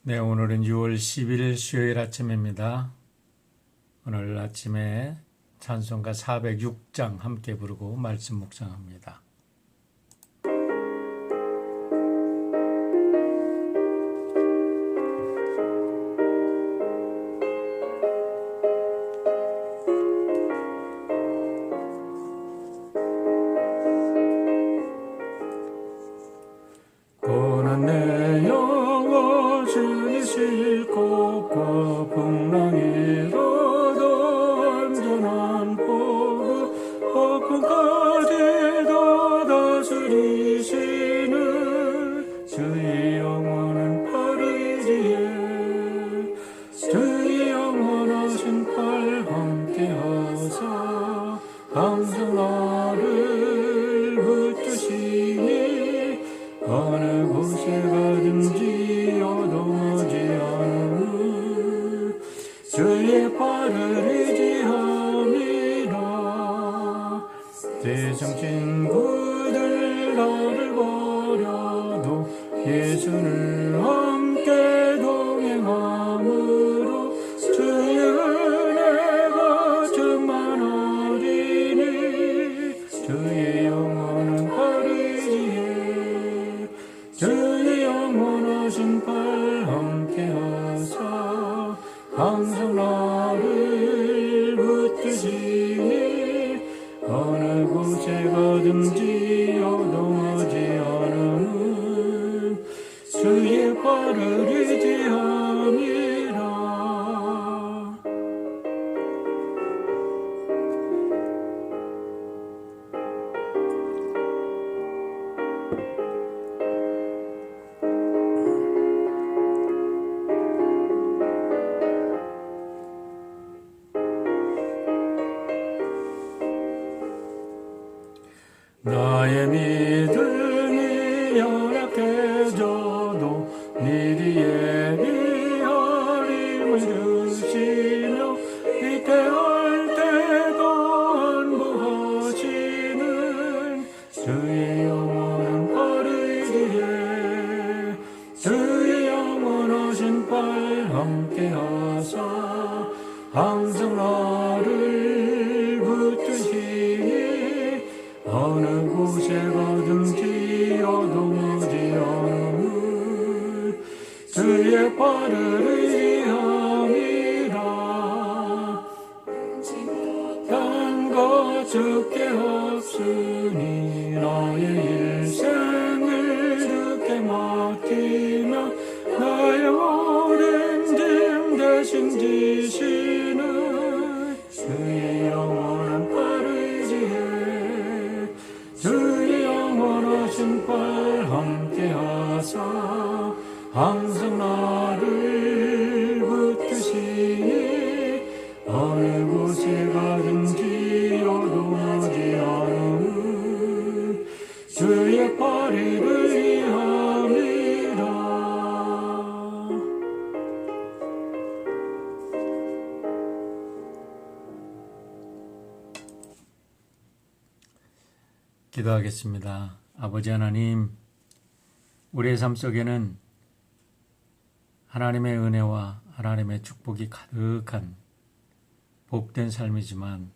네, 오늘은 6월 10일 수요일 아침입니다. 오늘 아침에 찬송가 406장 함께 부르고 말씀 묵상합니다. 고난 내 영혼 주니 싣고 풍랑이로도 안전한 포구 폭풍까지도 다스리시는 주의 영원한 팔 의지에 주의 영원하신 팔 함께하사 항상 나를 붙드시니 어느 곳에 가든지 요동하지 않으니 주의 팔을 의지함이라. 세상 친구들 나를 버려도 예수를 함께 동행함으로 주의 은혜가 충만하리니 주의 영원한 팔 의지에 주의 영원하신 팔 함께하사 항상 나를 붙드시니 어느 곳에 가든지 요동하지 않으는 주의 팔을 의지함이라. 나의 믿음이 연약해져도 네 뒤에 비하림을 주시며 위태할 때도 안보하시는 주의 영원한 팔 의지에 주의 영원하신 팔 함께하사 항상 나를 붙드시니 어느 곳에 가든지 요동하지 않으니 주의 팔을 의지함이라. 딴 것 주께 없으니 나의 일생을 주께 맡기며 나의 모든 짐 대신 지시는 주의 영원한 팔 의지에 주의 영원하신 팔 함께하사 항상 나를 붙드시니 어느 곳에 가든지 요동하지 않으니 주의 팔이 의지함이라. 기도하겠습니다. 아버지 하나님, 우리의 삶 속에는 하나님의 은혜와 하나님의 축복이 가득한 복된 삶이지만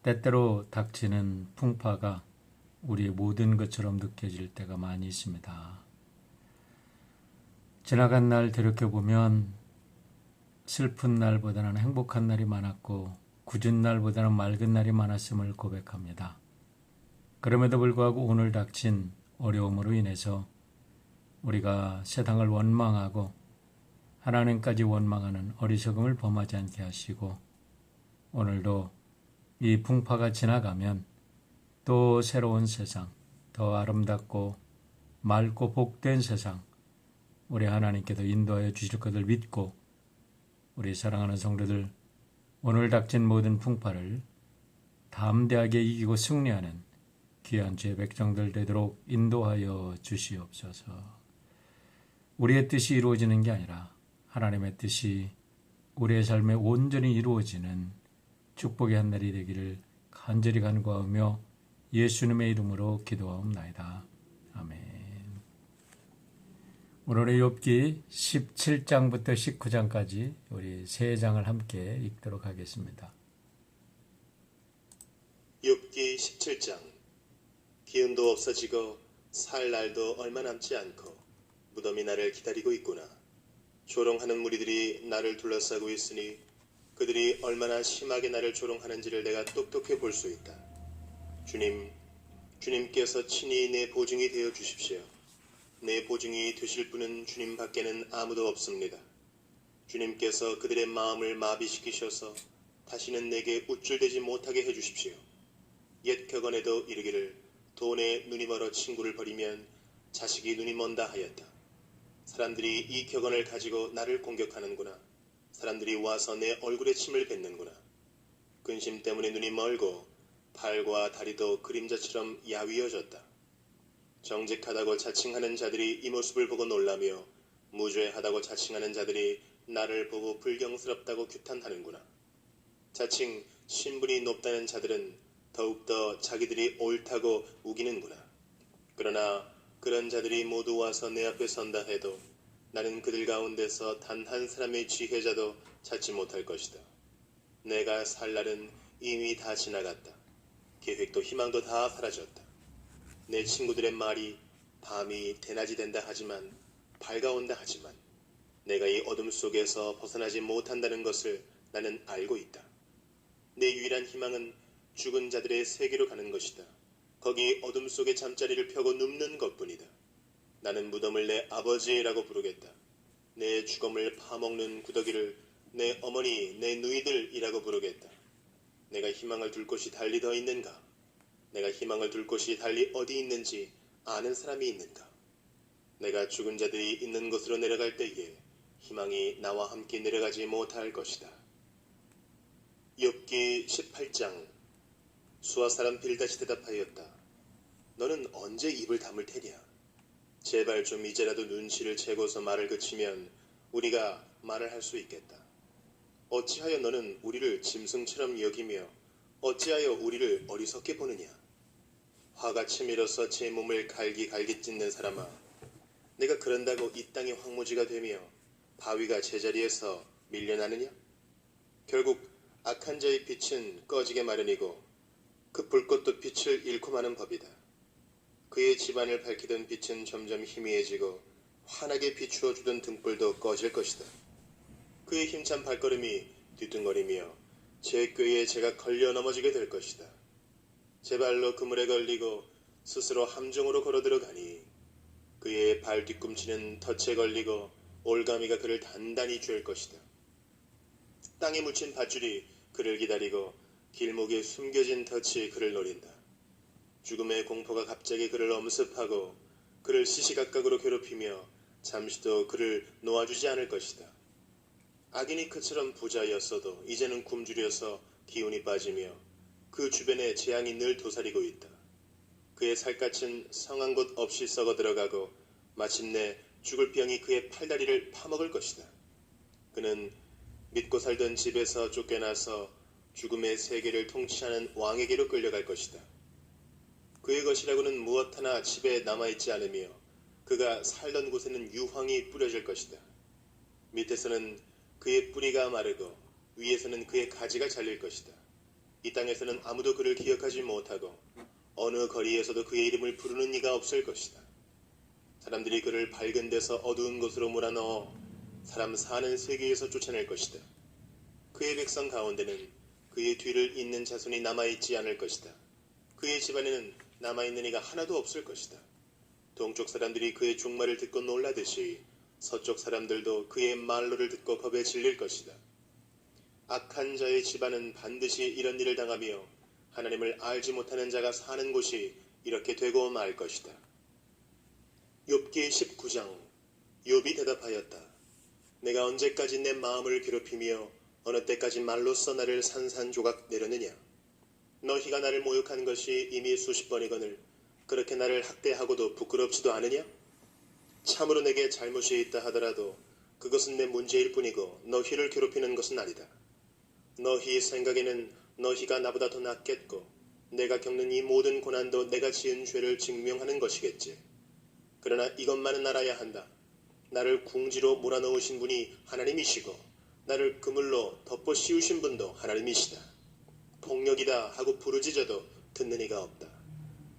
때때로 닥치는 풍파가 우리의 모든 것처럼 느껴질 때가 많이 있습니다. 지나간 날 되돌아보면 슬픈 날보다는 행복한 날이 많았고 굳은 날보다는 맑은 날이 많았음을 고백합니다. 그럼에도 불구하고 오늘 닥친 어려움으로 인해서 우리가 세상을 원망하고 하나님까지 원망하는 어리석음을 범하지 않게 하시고 오늘도 이 풍파가 지나가면 또 새로운 세상, 더 아름답고 맑고 복된 세상 우리 하나님께서 인도하여 주실 것을 믿고 우리 사랑하는 성도들 오늘 닥친 모든 풍파를 담대하게 이기고 승리하는 귀한 주의 백성들 되도록 인도하여 주시옵소서. 우리의 뜻이 이루어지는 게 아니라 하나님의 뜻이 우리의 삶에 온전히 이루어지는 축복의 한 날이 되기를 간절히 간구하며 예수님의 이름으로 기도하옵나이다. 아멘. 오늘의 욥기 17장부터 19장까지 우리 세 장을 함께 읽도록 하겠습니다. 욥기 17장. 기운도 없어지고 살 날도 얼마 남지 않고 무덤이 나를 기다리고 있구나. 조롱하는 무리들이 나를 둘러싸고 있으니 그들이 얼마나 심하게 나를 조롱하는지를 내가 똑똑히 볼 수 있다. 주님께서 친히 내 보증이 되어 주십시오. 내 보증이 되실 분은 주님 밖에는 아무도 없습니다. 주님께서 그들의 마음을 마비시키셔서 다시는 내게 우쭐대지 못하게 해주십시오. 옛 격언에도 이르기를 돈에 눈이 멀어 친구를 버리면 자식이 눈이 먼다 하였다. 사람들이 이 격언을 가지고 나를 공격하는구나. 사람들이 와서 내 얼굴에 침을 뱉는구나. 근심 때문에 눈이 멀고 발과 다리도 그림자처럼 야위어졌다. 정직하다고 자칭하는 자들이 이 모습을 보고 놀라며 무죄하다고 자칭하는 자들이 나를 보고 불경스럽다고 규탄하는구나. 자칭 신분이 높다는 자들은 더욱더 자기들이 옳다고 우기는구나. 그러나 그런 자들이 모두 와서 내 앞에 선다 해도 나는 그들 가운데서 단 한 사람의 지혜자도 찾지 못할 것이다. 내가 살 날은 이미 다 지나갔다. 계획도 희망도 다 사라졌다. 내 친구들의 말이 밤이 대낮이 된다 하지만 밝아온다 하지만 내가 이 어둠 속에서 벗어나지 못한다는 것을 나는 알고 있다. 내 유일한 희망은 죽은 자들의 세계로 가는 것이다. 거기 어둠 속에 잠자리를 펴고 눕는 것뿐이다. 나는 무덤을 내 아버지라고 부르겠다. 내 주검을 파먹는 구더기를 내 어머니, 내 누이들이라고 부르겠다. 내가 희망을 둘 곳이 달리 더 있는가? 내가 희망을 둘 곳이 달리 어디 있는지 아는 사람이 있는가? 내가 죽은 자들이 있는 곳으로 내려갈 때에 희망이 나와 함께 내려가지 못할 것이다. 욥기 18장. 수아 사람 빌닷이 대답하였다. 너는 언제 입을 다물 테냐? 제발 좀 이제라도 눈치를 채고서 말을 그치면 우리가 말을 할 수 있겠다. 어찌하여 너는 우리를 짐승처럼 여기며 어찌하여 우리를 어리석게 보느냐? 화가 치밀어서 제 몸을 갈기 찢는 사람아, 내가 그런다고 이 땅이 황무지가 되며 바위가 제자리에서 밀려나느냐? 결국 악한 자의 빛은 꺼지게 마련이고 그 불꽃도 빛을 잃고 마는 법이다. 그의 집안을 밝히던 빛은 점점 희미해지고 환하게 비추어 주던 등불도 꺼질 것이다. 그의 힘찬 발걸음이 뒤뚱거리며 제 꾀에 제가 걸려 넘어지게 될 것이다. 제 발로 그물에 걸리고 스스로 함정으로 걸어 들어가니 그의 발 뒤꿈치는 덫에 걸리고 올가미가 그를 단단히 쥘 것이다. 땅에 묻힌 밧줄이 그를 기다리고 길목에 숨겨진 덫이 그를 노린다. 죽음의 공포가 갑자기 그를 엄습하고 그를 시시각각으로 괴롭히며 잠시도 그를 놓아주지 않을 것이다. 악인이 그처럼 부자였어도 이제는 굶주려서 기운이 빠지며 그 주변에 재앙이 늘 도사리고 있다. 그의 살갗은 성한 곳 없이 썩어 들어가고 마침내 죽을 병이 그의 팔다리를 파먹을 것이다. 그는 믿고 살던 집에서 쫓겨나서 죽음의 세계를 통치하는 왕에게로 끌려갈 것이다. 그의 것이라고는 무엇 하나 집에 남아있지 않으며 그가 살던 곳에는 유황이 뿌려질 것이다. 밑에서는 그의 뿌리가 마르고 위에서는 그의 가지가 잘릴 것이다. 이 땅에서는 아무도 그를 기억하지 못하고 어느 거리에서도 그의 이름을 부르는 이가 없을 것이다. 사람들이 그를 밝은 데서 어두운 곳으로 몰아넣어 사람 사는 세계에서 쫓아낼 것이다. 그의 백성 가운데는 그의 뒤를 잇는 자손이 남아있지 않을 것이다. 그의 집안에는 남아있는 이가 하나도 없을 것이다. 동쪽 사람들이 그의 종말을 듣고 놀라듯이 서쪽 사람들도 그의 말로를 듣고 겁에 질릴 것이다. 악한 자의 집안은 반드시 이런 일을 당하며 하나님을 알지 못하는 자가 사는 곳이 이렇게 되고 말 것이다. 욥기 19장. 욥이 대답하였다. 내가 언제까지 내 마음을 괴롭히며 어느 때까지 말로써 나를 산산조각 내려느냐? 너희가 나를 모욕한 것이 이미 수십 번이거늘 그렇게 나를 학대하고도 부끄럽지도 않으냐? 참으로 내게 잘못이 있다 하더라도 그것은 내 문제일 뿐이고 너희를 괴롭히는 것은 아니다. 너희 생각에는 너희가 나보다 더 낫겠고 내가 겪는 이 모든 고난도 내가 지은 죄를 증명하는 것이겠지. 그러나 이것만은 알아야 한다. 나를 궁지로 몰아넣으신 분이 하나님이시고 나를 그물로 덮어 씌우신 분도 하나님이시다. 폭력이다 하고 부르짖어도 듣는 이가 없다.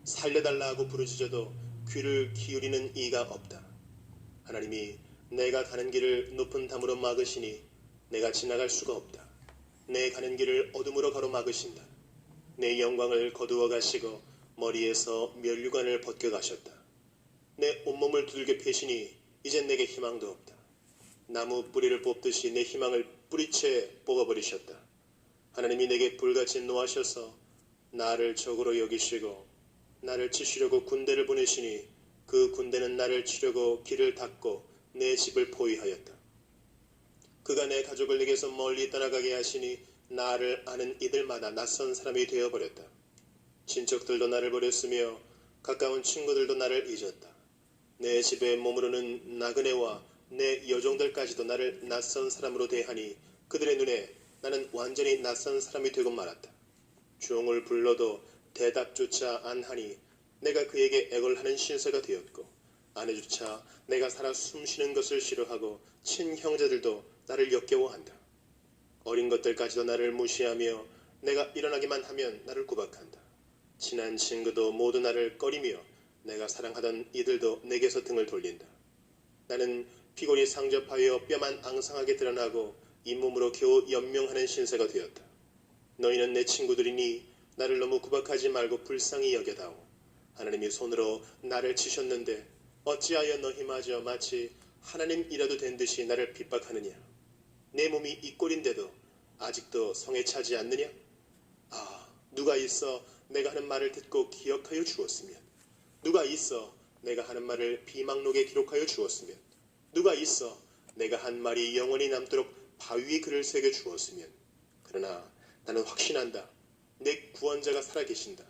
살려달라 하고 부르짖어도 귀를 기울이는 이가 없다. 하나님이 내가 가는 길을 높은 담으로 막으시니 내가 지나갈 수가 없다. 내 가는 길을 어둠으로 가로막으신다. 내 영광을 거두어 가시고 머리에서 면류관을 벗겨 가셨다. 내 온몸을 두들겨 패시니 이젠 내게 희망도 없다. 나무 뿌리를 뽑듯이 내 희망을 뿌리채 뽑아버리셨다. 하나님이 내게 불같이 노하셔서 나를 적으로 여기시고 나를 치시려고 군대를 보내시니 그 군대는 나를 치려고 길을 닫고 내 집을 포위하였다. 그가 내 가족을 내게서 멀리 떠나가게 하시니 나를 아는 이들마다 낯선 사람이 되어버렸다. 친척들도 나를 버렸으며 가까운 친구들도 나를 잊었다. 내 집에 머무르는 나그네와 내 여종들까지도 나를 낯선 사람으로 대하니 그들의 눈에 나는 완전히 낯선 사람이 되고 말았다. 종을 불러도 대답조차 안 하니 내가 그에게 애걸하는 신세가 되었고 아내조차 내가 살아 숨쉬는 것을 싫어하고 친형제들도 나를 역겨워한다. 어린 것들까지도 나를 무시하며 내가 일어나기만 하면 나를 구박한다. 친한 친구도 모두 나를 꺼리며 내가 사랑하던 이들도 내게서 등을 돌린다. 나는 피골이 상접하여 뼈만 앙상하게 드러나고 잇몸으로 겨우 연명하는 신세가 되었다. 너희는 내 친구들이니 나를 너무 구박하지 말고 불쌍히 여겨다오. 하나님이 손으로 나를 치셨는데 어찌하여 너희마저 마치 하나님이라도 된 듯이 나를 핍박하느냐. 내 몸이 이 꼴인데도 아직도 성에 차지 않느냐. 누가 있어 내가 하는 말을 듣고 기억하여 주었으면, 누가 있어 내가 하는 말을 비망록에 기록하여 주었으면, 누가 있어 내가 한 말이 영원히 남도록 바위에 글을 새겨 주었으면. 그러나 나는 확신한다. 내 구원자가 살아계신다.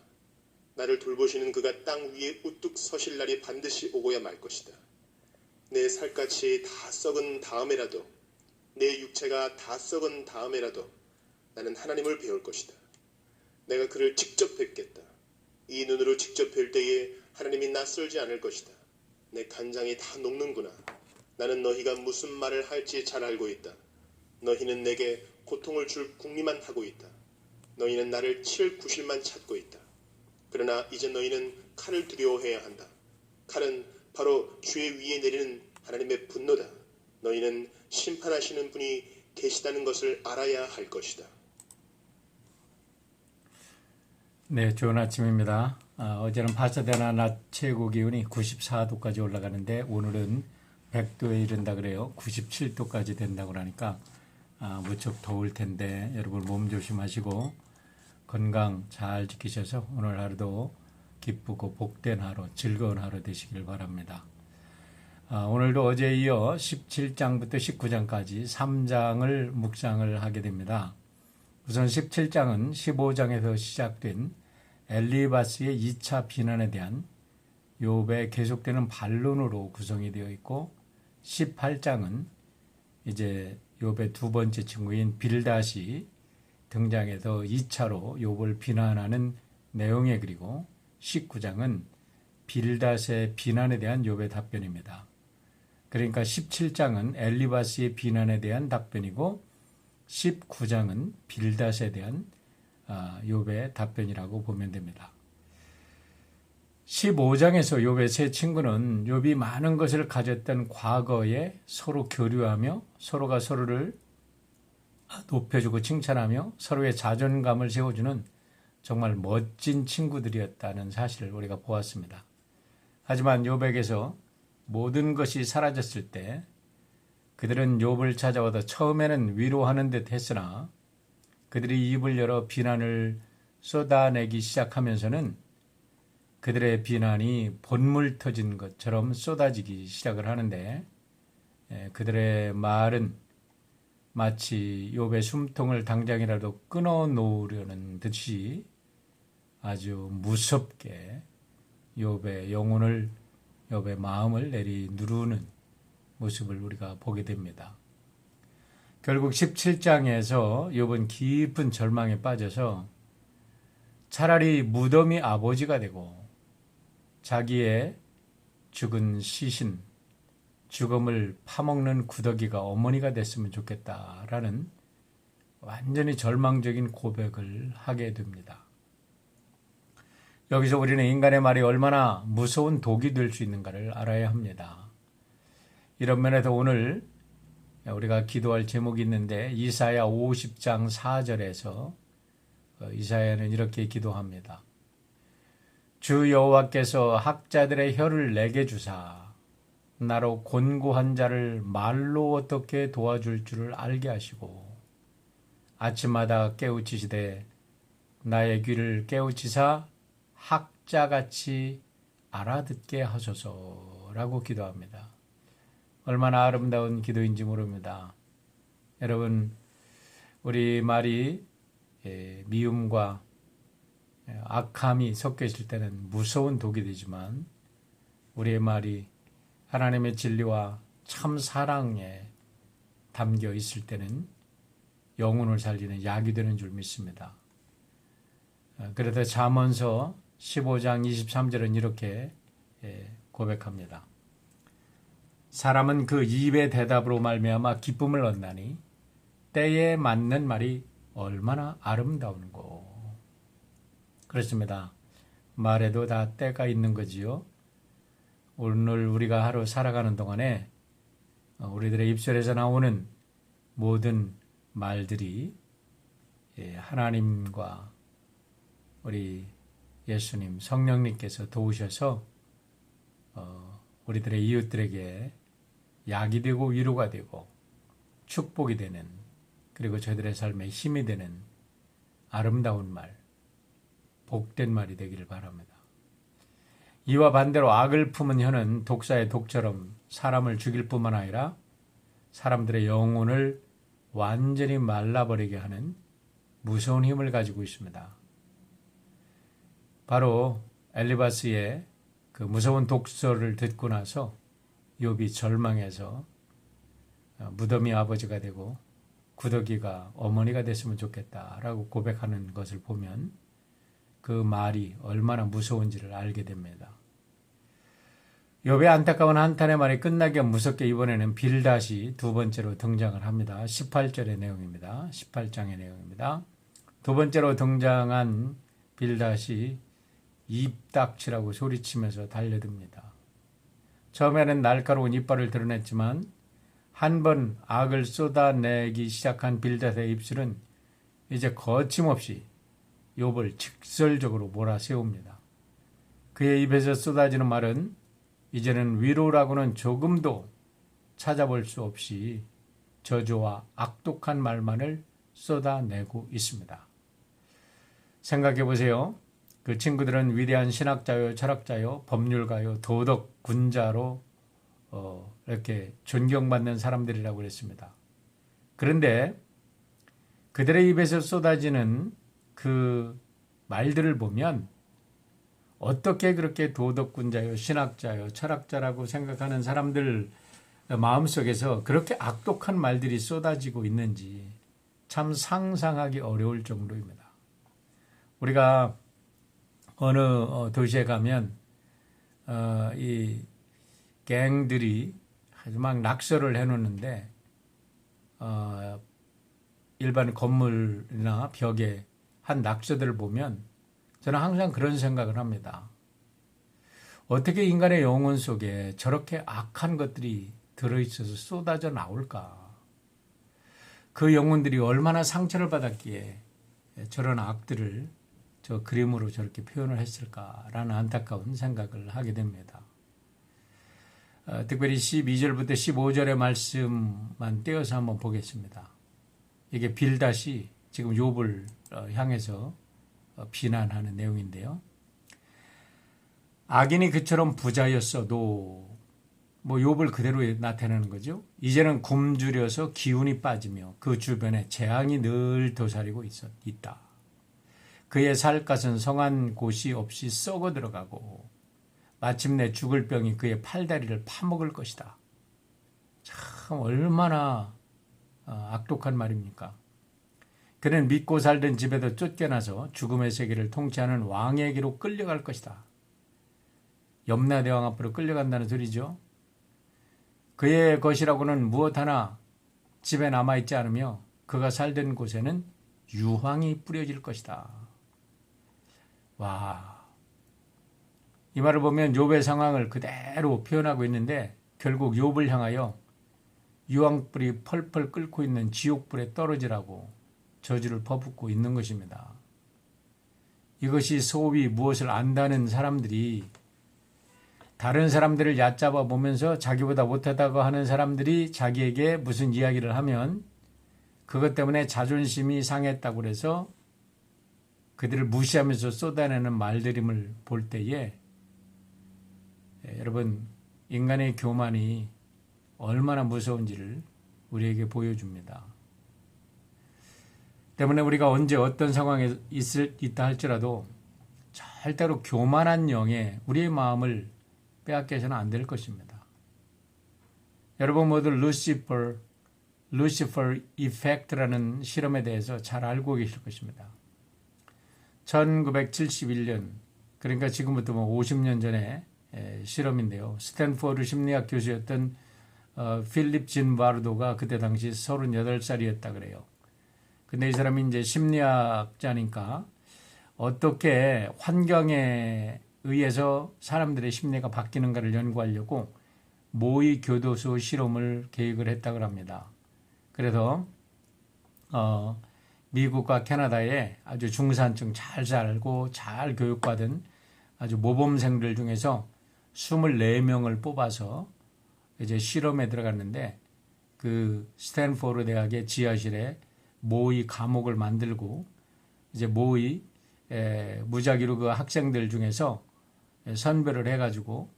나를 돌보시는 그가 땅 위에 우뚝 서실 날이 반드시 오고야 말 것이다. 내 살갗이 다 썩은 다음에라도, 내 육체가 다 썩은 다음에라도 나는 하나님을 배울 것이다. 내가 그를 직접 뵙겠다. 이 눈으로 직접 뵐 때에 하나님이 낯설지 않을 것이다. 내 간장이 다 녹는구나. 나는 너희가 무슨 말을 할지 잘 알고 있다. 너희는 내게 고통을 줄 궁리만 하고 있다. 너희는 나를 칠 구실만 찾고 있다. 그러나 이제 너희는 칼을 두려워해야 한다. 칼은 바로 죄 위에 내리는 하나님의 분노다. 너희는 심판하시는 분이 계시다는 것을 알아야 할 것이다. 네, 좋은 아침입니다. 어제는 파사데나 낮 최고 기온이 94도까지 올라가는데 오늘은 100도에 이른다 그래요. 97도까지 된다고 그러니까 무척 더울 텐데 여러분 몸 조심하시고 건강 잘 지키셔서 오늘 하루도 기쁘고 복된 하루, 즐거운 하루 되시길 바랍니다. 오늘도 어제에 이어 17장부터 19장까지 3장을 묵상을 하게 됩니다. 우선 17장은 15장에서 시작된 엘리바스의 2차 비난에 대한 욥의 계속되는 반론으로 구성이 되어 있고 18장은 이제 욥의 두 번째 친구인 빌닷이 등장해서 2차로 욥을 비난하는 내용에, 그리고 19장은 빌닷의 비난에 대한 욥의 답변입니다. 그러니까 17장은 엘리바스의 비난에 대한 답변이고 19장은 빌닷에 대한 욥의 답변이라고 보면 됩니다. 15장에서 욥의 세 친구는 욥이 많은 것을 가졌던 과거에 서로 교류하며 서로가 서로를 높여주고 칭찬하며 서로의 자존감을 세워주는 정말 멋진 친구들이었다는 사실을 우리가 보았습니다. 하지만 욥에게서 모든 것이 사라졌을 때 그들은 욥을 찾아와서 처음에는 위로하는 듯 했으나 그들이 입을 열어 비난을 쏟아내기 시작하면서는 그들의 비난이 본물 터진 것처럼 쏟아지기 시작을 하는데 그들의 말은 마치 욥의 숨통을 당장이라도 끊어놓으려는 듯이 아주 무섭게 욥의 영혼을, 욥의 마음을 내리누르는 모습을 우리가 보게 됩니다. 결국 17장에서 욥은 깊은 절망에 빠져서 차라리 무덤이 아버지가 되고 자기의 죽은 시신, 죽음을 파먹는 구더기가 어머니가 됐으면 좋겠다라는 완전히 절망적인 고백을 하게 됩니다. 여기서 우리는 인간의 말이 얼마나 무서운 독이 될 수 있는가를 알아야 합니다. 이런 면에서 오늘 우리가 기도할 제목이 있는데 이사야 50장 4절에서 이사야는 이렇게 기도합니다. 주 여호와께서 학자들의 혀를 내게 주사 나로 곤고한 자를 말로 어떻게 도와줄 줄을 알게 하시고 아침마다 깨우치시되 나의 귀를 깨우치사 학자같이 알아듣게 하소서라고 기도합니다. 얼마나 아름다운 기도인지 모릅니다. 여러분, 우리 말이 미움과 악함이 섞여 있을 때는 무서운 독이 되지만 우리의 말이 하나님의 진리와 참 사랑에 담겨 있을 때는 영혼을 살리는 약이 되는 줄 믿습니다. 그래서 잠언서 15장 23절은 이렇게 고백합니다. 사람은 그 입의 대답으로 말미암아 기쁨을 얻나니 때에 맞는 말이 얼마나 아름다운고. 그렇습니다. 말에도 다 때가 있는 거지요. 오늘 우리가 하루 살아가는 동안에 우리들의 입술에서 나오는 모든 말들이 하나님과 우리 예수님, 성령님께서 도우셔서 우리들의 이웃들에게 약이 되고 위로가 되고 축복이 되는, 그리고 저희들의 삶에 힘이 되는 아름다운 말, 복된 말이 되기를 바랍니다. 이와 반대로 악을 품은 혀는 독사의 독처럼 사람을 죽일 뿐만 아니라 사람들의 영혼을 완전히 말라버리게 하는 무서운 힘을 가지고 있습니다. 바로 엘리바스의 그 무서운 독설을 듣고 나서 욥이 절망해서 무덤이 아버지가 되고 구더기가 어머니가 됐으면 좋겠다라고 고백하는 것을 보면 그 말이 얼마나 무서운지를 알게 됩니다. 욥의 안타까운 한탄의 말이 끝나기 무섭게 이번에는 빌닷이 두 번째로 등장을 합니다. 18절의 내용입니다. 18장의 내용입니다. 두 번째로 등장한 빌닷이 입닥치라고 소리치면서 달려듭니다. 처음에는 날카로운 이빨을 드러냈지만 한 번 악을 쏟아내기 시작한 빌닷의 입술은 이제 거침없이 욥을 직설적으로 몰아세웁니다. 그의 입에서 쏟아지는 말은 이제는 위로라고는 조금도 찾아볼 수 없이 저주와 악독한 말만을 쏟아내고 있습니다. 생각해 보세요. 그 친구들은 위대한 신학자요, 철학자요, 법률가요, 도덕 군자로 이렇게 존경받는 사람들이라고 그랬습니다. 그런데 그들의 입에서 쏟아지는 그 말들을 보면 어떻게 그렇게 도덕군자요, 신학자요, 철학자라고 생각하는 사람들 마음속에서 그렇게 악독한 말들이 쏟아지고 있는지 참 상상하기 어려울 정도입니다. 우리가 어느 도시에 가면 이 갱들이 아주 막 낙서를 해놓는데 일반 건물이나 벽에 한 낙서들을 보면 저는 항상 그런 생각을 합니다. 어떻게 인간의 영혼 속에 저렇게 악한 것들이 들어있어서 쏟아져 나올까? 그 영혼들이 얼마나 상처를 받았기에 저런 악들을 저 그림으로 저렇게 표현을 했을까라는 안타까운 생각을 하게 됩니다. 특별히 12절부터 15절의 말씀만 떼어서 한번 보겠습니다. 이게 빌닷이 지금 욥을 향해서 비난하는 내용인데요. 악인이 그처럼 부자였어도 뭐 욥을 그대로 나타내는 거죠. 이제는 굶주려서 기운이 빠지며 그 주변에 재앙이 늘 도사리고 있다. 그의 살갗은 성한 곳이 없이 썩어 들어가고 마침내 죽을 병이 그의 팔다리를 파먹을 것이다. 참 얼마나 악독한 말입니까? 그는 믿고 살던 집에도 쫓겨나서 죽음의 세계를 통치하는 왕에게로 끌려갈 것이다. 염라대왕 앞으로 끌려간다는 소리죠. 그의 것이라고는 무엇 하나 집에 남아있지 않으며 그가 살던 곳에는 유황이 뿌려질 것이다. 와, 이 말을 보면 욥의 상황을 그대로 표현하고 있는데 결국 욥을 향하여 유황불이 펄펄 끓고 있는 지옥불에 떨어지라고 저주를 퍼붓고 있는 것입니다. 이것이 소위 무엇을 안다는 사람들이 다른 사람들을 얕잡아 보면서 자기보다 못하다고 하는 사람들이 자기에게 무슨 이야기를 하면 그것 때문에 자존심이 상했다고 해서 그들을 무시하면서 쏟아내는 말들임을 볼 때에 여러분, 인간의 교만이 얼마나 무서운지를 우리에게 보여줍니다. 때문에 우리가 언제 어떤 상황에 있다 할지라도 절대로 교만한 영에 우리의 마음을 빼앗겨서는 안 될 것입니다. 여러분 모두 루시퍼 이펙트라는 실험에 대해서 잘 알고 계실 것입니다. 1971년, 그러니까 지금부터 50년 전에 실험인데요. 스탠포드 심리학 교수였던 필립 진바르도가 그때 당시 38살이었다 그래요. 근데 이 사람이 이제 심리학자니까 어떻게 환경에 의해서 사람들의 심리가 바뀌는가를 연구하려고 모의 교도소 실험을 계획을 했다고 합니다. 그래서 미국과 캐나다에 아주 중산층 잘 살고 잘 교육받은 아주 모범생들 중에서 24명을 뽑아서 이제 실험에 들어갔는데 그 스탠포드 대학의 지하실에 모의 감옥을 만들고 이제 모의 무작위로 그 학생들 중에서 선별을 해가지고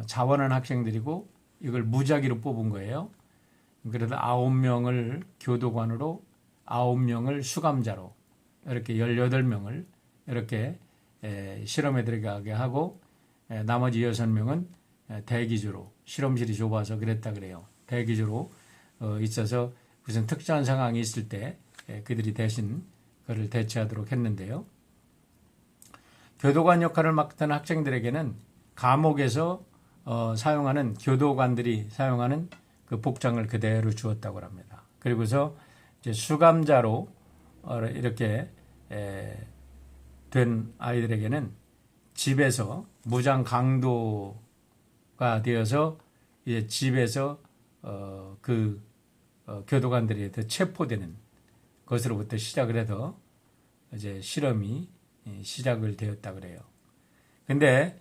자원한 학생들이고 이걸 무작위로 뽑은 거예요. 그래서 9명을 교도관으로 9명을 수감자로 이렇게 18명을 이렇게 실험에 들어가게 하고 나머지 6명은 대기조로 실험실이 좁아서 그랬다 그래요. 대기조로 있어서 무슨 특수한 상황이 있을 때 그들이 대신 그를 대체하도록 했는데요. 교도관 역할을 맡던 학생들에게는 감옥에서 사용하는 교도관들이 사용하는 그 복장을 그대로 주었다고 합니다. 그리고서 이제 수감자로 이렇게 된 아이들에게는 집에서 무장 강도가 되어서 이제 집에서 교도관들이 체포되는 것으로부터 시작을 해서 이제 실험이 시작을 되었다 그래요. 근데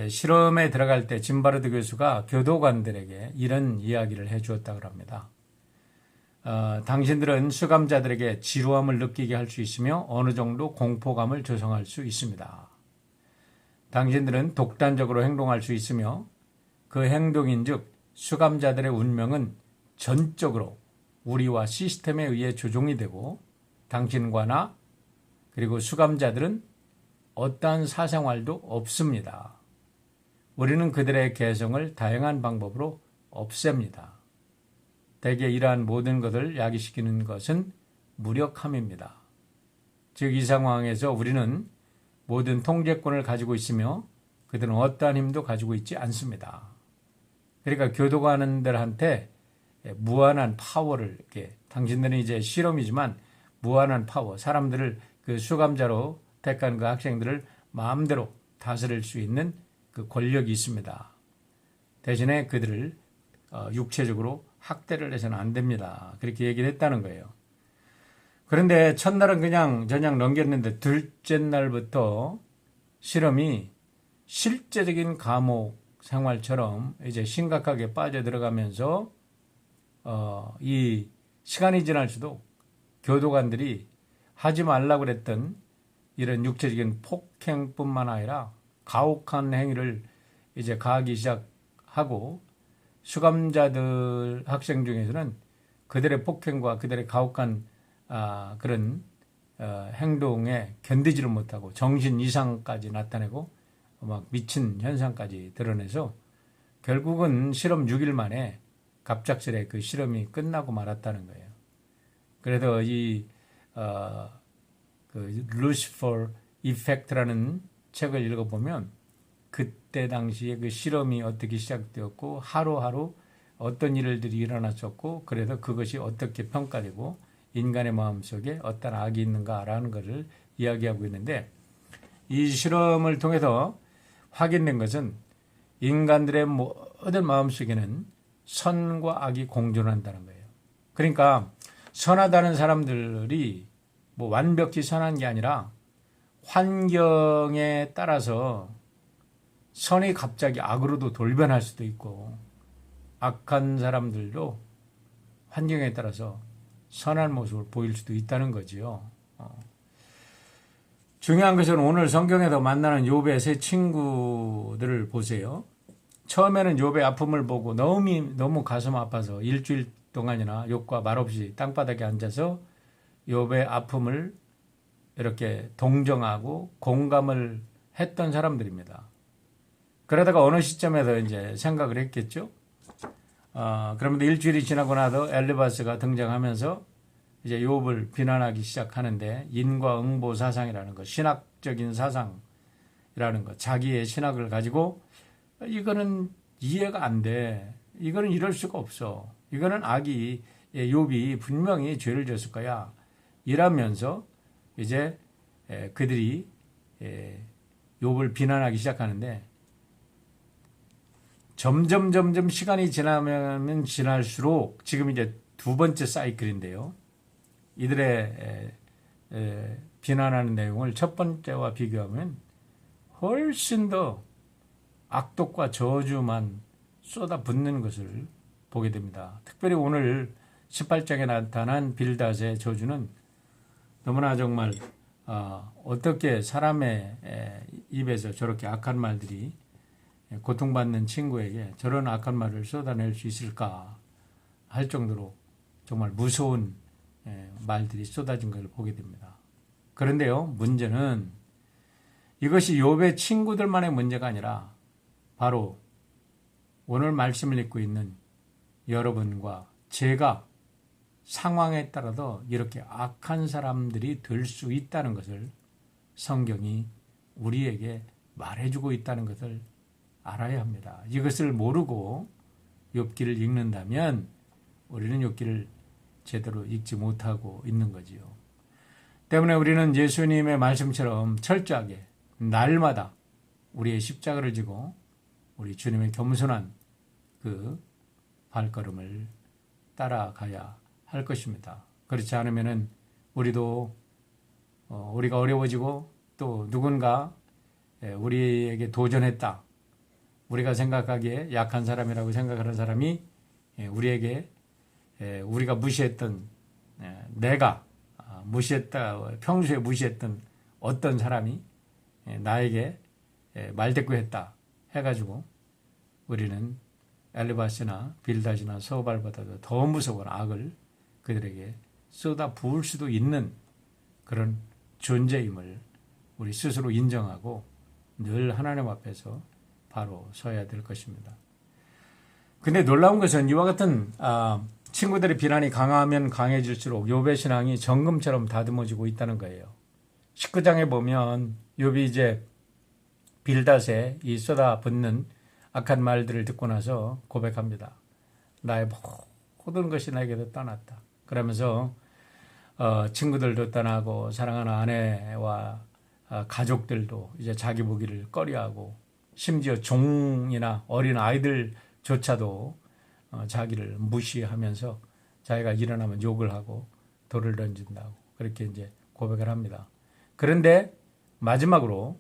실험에 들어갈 때 진바르드 교수가 교도관들에게 이런 이야기를 해 주었다고 합니다. 당신들은 수감자들에게 지루함을 느끼게 할 수 있으며 어느 정도 공포감을 조성할 수 있습니다. 당신들은 독단적으로 행동할 수 있으며 그 행동인즉 수감자들의 운명은 전적으로 우리와 시스템에 의해 조종이 되고 당신과 나 그리고 수감자들은 어떠한 사생활도 없습니다. 우리는 그들의 개성을 다양한 방법으로 없앱니다. 대개 이러한 모든 것을 야기시키는 것은 무력함입니다. 즉 이 상황에서 우리는 모든 통제권을 가지고 있으며 그들은 어떠한 힘도 가지고 있지 않습니다. 그러니까 교도관들한테 무한한 파워를 이렇게 당신들은 이제 실험이지만 무한한 파워, 사람들을 그 수감자로 택한 그 학생들을 마음대로 다스릴 수 있는 그 권력이 있습니다. 대신에 그들을 육체적으로 학대를 해서는 안 됩니다. 그렇게 얘기를 했다는 거예요. 그런데 첫날은 그냥 저냥 넘겼는데 둘째 날부터 실험이 실제적인 감옥 생활처럼 이제 심각하게 빠져들어가면서 이 시간이 지날수록 교도관들이 하지 말라고 그랬던 이런 육체적인 폭행뿐만 아니라 가혹한 행위를 이제 가하기 시작하고 수감자들 학생 중에서는 그들의 폭행과 그들의 가혹한 그런 행동에 견디지를 못하고 정신 이상까지 나타내고 막 미친 현상까지 드러내서 결국은 실험 6일 만에 갑작스레 그 실험이 끝나고 말았다는 거예요. 그래서 이 그 루시퍼 이펙트라는 책을 읽어보면 그때 당시에 그 실험이 어떻게 시작되었고 하루하루 어떤 일들이 일어났었고 그래서 그것이 어떻게 평가되고 인간의 마음속에 어떤 악이 있는가라는 것을 이야기하고 있는데 이 실험을 통해서 확인된 것은 인간들의 모든 마음속에는 선과 악이 공존한다는 거예요. 그러니까 선하다는 사람들이 뭐 완벽히 선한 게 아니라 환경에 따라서 선이 갑자기 악으로도 돌변할 수도 있고 악한 사람들도 환경에 따라서 선한 모습을 보일 수도 있다는 거지요. 중요한 것은 오늘 성경에서 만나는 욥의 세 친구들을 보세요. 처음에는 욥의 아픔을 보고 너무 가슴 아파서 일주일 동안이나 욥과 말없이 땅바닥에 앉아서 욥의 아픔을 이렇게 동정하고 공감을 했던 사람들입니다. 그러다가 어느 시점에서 이제 생각을 했겠죠. 그러면서 일주일이 지나고 나서 엘리바스가 등장하면서 이제 욥을 비난하기 시작하는데 인과응보 사상이라는 것, 신학적인 사상이라는 것, 자기의 신학을 가지고 이거는 이해가 안 돼. 이거는 이럴 수가 없어. 이거는 악이 욥이 분명히 죄를 졌을 거야. 이라면서 이제 그들이 욥을 비난하기 시작하는데 점점 시간이 지나면 지날수록 지금 이제 두 번째 사이클인데요. 이들의 비난하는 내용을 첫 번째와 비교하면 훨씬 더 악독과 저주만 쏟아붓는 것을 보게 됩니다. 특별히 오늘 18장에 나타난 빌닷의 저주는 너무나 정말 어떻게 사람의 입에서 저렇게 악한 말들이 고통받는 친구에게 저런 악한 말을 쏟아낼 수 있을까 할 정도로 정말 무서운 말들이 쏟아진 것을 보게 됩니다. 그런데요, 문제는 이것이 욥의 친구들만의 문제가 아니라 바로 오늘 말씀을 읽고 있는 여러분과 제가 상황에 따라서 이렇게 악한 사람들이 될 수 있다는 것을 성경이 우리에게 말해주고 있다는 것을 알아야 합니다. 이것을 모르고 욥기를 읽는다면 우리는 욥기를 제대로 읽지 못하고 있는 거지요. 때문에 우리는 예수님의 말씀처럼 철저하게 날마다 우리의 십자가를 지고 우리 주님의 겸손한 그 발걸음을 따라가야 할 것입니다. 그렇지 않으면은 우리도 우리가 어려워지고 또 누군가 우리에게 도전했다. 우리가 생각하기에 약한 사람이라고 생각하는 사람이 우리에게 우리가 무시했던 내가 무시했다 평소에 무시했던 어떤 사람이 나에게 말대꾸했다 해가지고 우리는 엘리바스나 빌닷이나 소발보다도 더 무서운 악을 그들에게 쏟아 부을 수도 있는 그런 존재임을 우리 스스로 인정하고 늘 하나님 앞에서 바로 서야 될 것입니다. 근데 놀라운 것은 이와 같은 친구들의 비난이 강하면 강해질수록 욥의 신앙이 정금처럼 다듬어지고 있다는 거예요. 19장에 보면 욥이 이제 빌닷의 이 쏟아붓는 악한 말들을 듣고 나서 고백합니다. 나의 모든 것이 내게도 떠났다. 그러면서 친구들도 떠나고 사랑하는 아내와 가족들도 이제 자기 보기를 꺼려하고 심지어 종이나 어린 아이들조차도 자기를 무시하면서 자기가 일어나면 욕을 하고 돌을 던진다고 그렇게 이제 고백을 합니다. 그런데 마지막으로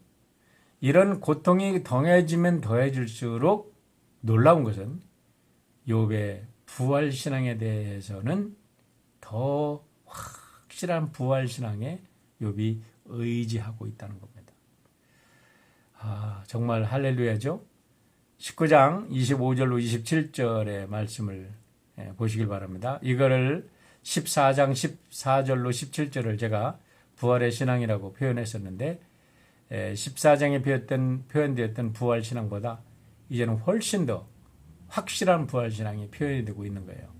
이런 고통이 더해지면 더해질수록 놀라운 것은 욥의 부활 신앙에 대해서는 더 확실한 부활 신앙에 욥이 의지하고 있다는 겁니다. 정말 할렐루야죠. 19장 25절로 27절의 말씀을 보시길 바랍니다. 이거를 14장 14절로 17절을 제가 부활의 신앙이라고 표현했었는데 14장에 표현되었던 부활 신앙보다 이제는 훨씬 더 확실한 부활 신앙이 표현이 되고 있는 거예요.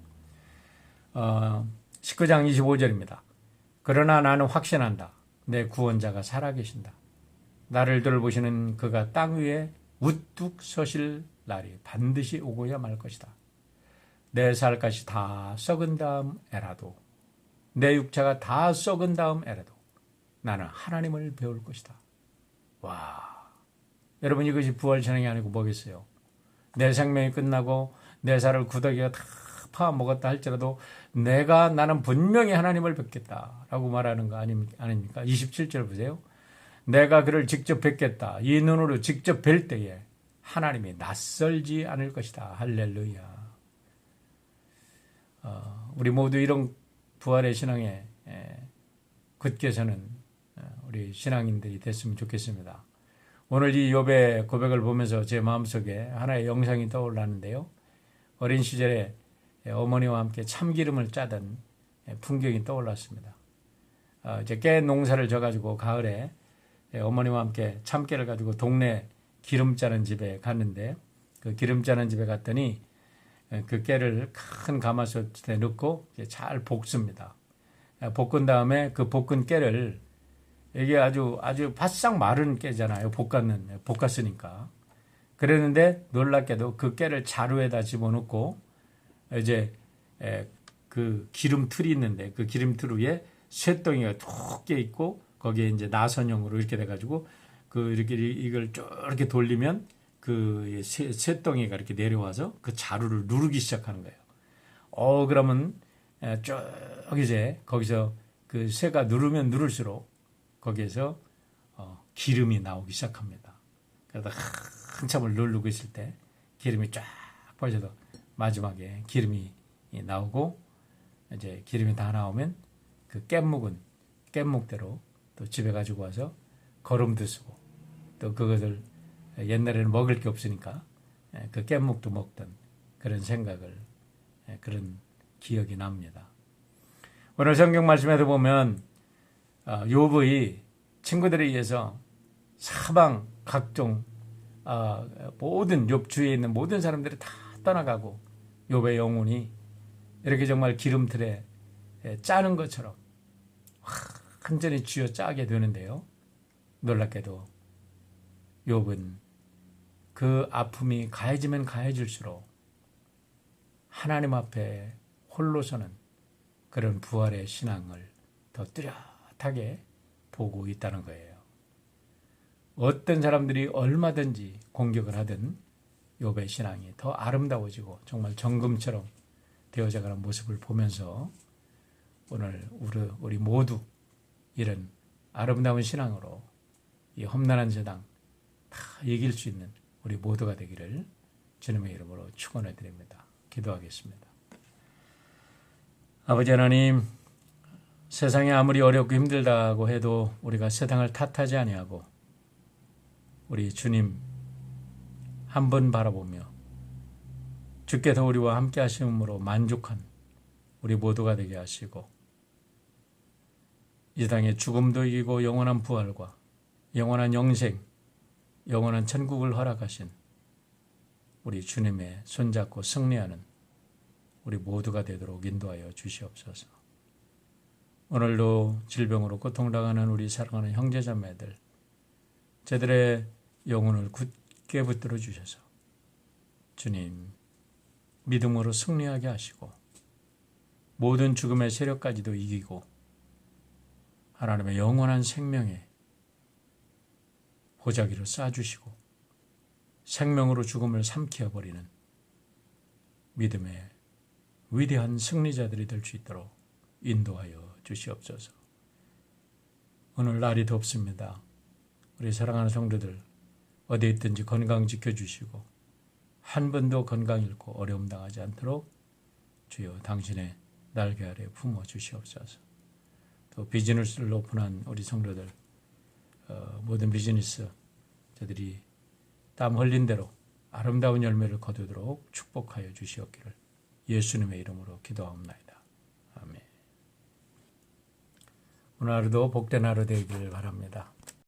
19장 25절입니다. 그러나 나는 확신한다. 내 구원자가 살아계신다. 나를 돌보시는 그가 땅 위에 우뚝 서실 날이 반드시 오고야 말 것이다. 내 살갗이 다 썩은 다음에라도 내 육체가 다 썩은 다음에라도 나는 하나님을 배울 것이다. 와, 여러분 이것이 부활신앙이 아니고 뭐겠어요? 내 생명이 끝나고 내 살을 구더기가 다 파먹었다 할지라도 나는 분명히 하나님을 뵙겠다라고 말하는 거 아닙니까? 27절 보세요. 내가 그를 직접 뵙겠다. 이 눈으로 직접 뵐 때에 하나님이 낯설지 않을 것이다. 할렐루야. 우리 모두 이런 부활의 신앙에 굳게 서는 우리 신앙인들이 됐으면 좋겠습니다. 오늘 이 욥의 고백을 보면서 제 마음속에 하나의 영상이 떠올랐는데요. 어린 시절에 어머니와 함께 참기름을 짜던 풍경이 떠올랐습니다. 이제 깨 농사를 져가지고 가을에 어머니와 함께 참깨를 가지고 동네 기름 짜는 집에 갔는데 그 기름 짜는 집에 갔더니 그 깨를 큰 가마솥에 넣고 잘 볶습니다. 볶은 다음에 그 볶은 깨를 이게 아주 바싹 마른 깨잖아요. 볶았으니까. 그랬는데 놀랍게도 그 깨를 자루에다 집어넣고 이제 그 기름 틀이 있는데 그 기름 틀 위에 쇠덩이가 툭 깨 있고 거기에 이제 나선형으로 이렇게 돼가지고 그 이렇게 이걸 쭉 이렇게 돌리면 그 쇠덩이가 이렇게 내려와서 그 자루를 누르기 시작하는 거예요. 그러면 쭉 이제 거기서 그 쇠가 누르면 누를수록 거기에서 기름이 나오기 시작합니다. 그러다 한참을 누르고 있을 때 기름이 쫙 빠져도 마지막에 기름이 나오고 이제 기름이 다 나오면 그 깻묵대로 또 집에 가지고 와서 거름도 쓰고 또 그것을 옛날에는 먹을 게 없으니까 그 깻묵도 먹던 그런 생각을 그런 기억이 납니다. 오늘 성경 말씀에도 보면 욥의 친구들에 의해서 사방 각종 모든 욥 주위에 있는 모든 사람들이 다 떠나가고 욥의 영혼이 이렇게 정말 기름틀에 짜는 것처럼 완전히 쥐어 짜게 되는데요. 놀랍게도 욥은 그 아픔이 가해지면 가해질수록 하나님 앞에 홀로 서는 그런 부활의 신앙을 더 뚜렷하게 보고 있다는 거예요. 어떤 사람들이 얼마든지 공격을 하든 욥의 신앙이 더 아름다워지고 정말 정금처럼 되어져가는 모습을 보면서 오늘 우리 모두 이런 아름다운 신앙으로 이 험난한 세상 다 이길 수 있는 우리 모두가 되기를 주님의 이름으로 축원해 드립니다. 기도하겠습니다. 아버지 하나님, 세상이 아무리 어렵고 힘들다고 해도 우리가 세상을 탓하지 아니하고 우리 주님 한 번 바라보며 주께서 우리와 함께 하심으로 만족한 우리 모두가 되게 하시고 이 땅의 죽음도 이기고 영원한 부활과 영원한 영생, 영원한 천국을 허락하신 우리 주님의 손잡고 승리하는 우리 모두가 되도록 인도하여 주시옵소서. 오늘도 질병으로 고통당하는 우리 사랑하는 형제자매들, 저들의 영혼을 굳게 붙들어 주셔서 주님 믿음으로 승리하게 하시고 모든 죽음의 세력까지도 이기고 하나님의 영원한 생명에 보자기를 쌓아주시고 생명으로 죽음을 삼켜버리는 믿음의 위대한 승리자들이 될 수 있도록 인도하여 주시옵소서. 오늘 날이 덥습니다. 우리 사랑하는 성도들 어디 있든지 건강 지켜주시고 한 번도 건강 잃고 어려움 당하지 않도록 주여 당신의 날개 아래 품어 주시옵소서. 또 비즈니스를 오픈한 우리 성도들 모든 비즈니스 저들이 땀 흘린 대로 아름다운 열매를 거두도록 축복하여 주시옵기를 예수님의 이름으로 기도하옵나이다. 아멘. 오늘 하루도 복된 하루 되기를 바랍니다.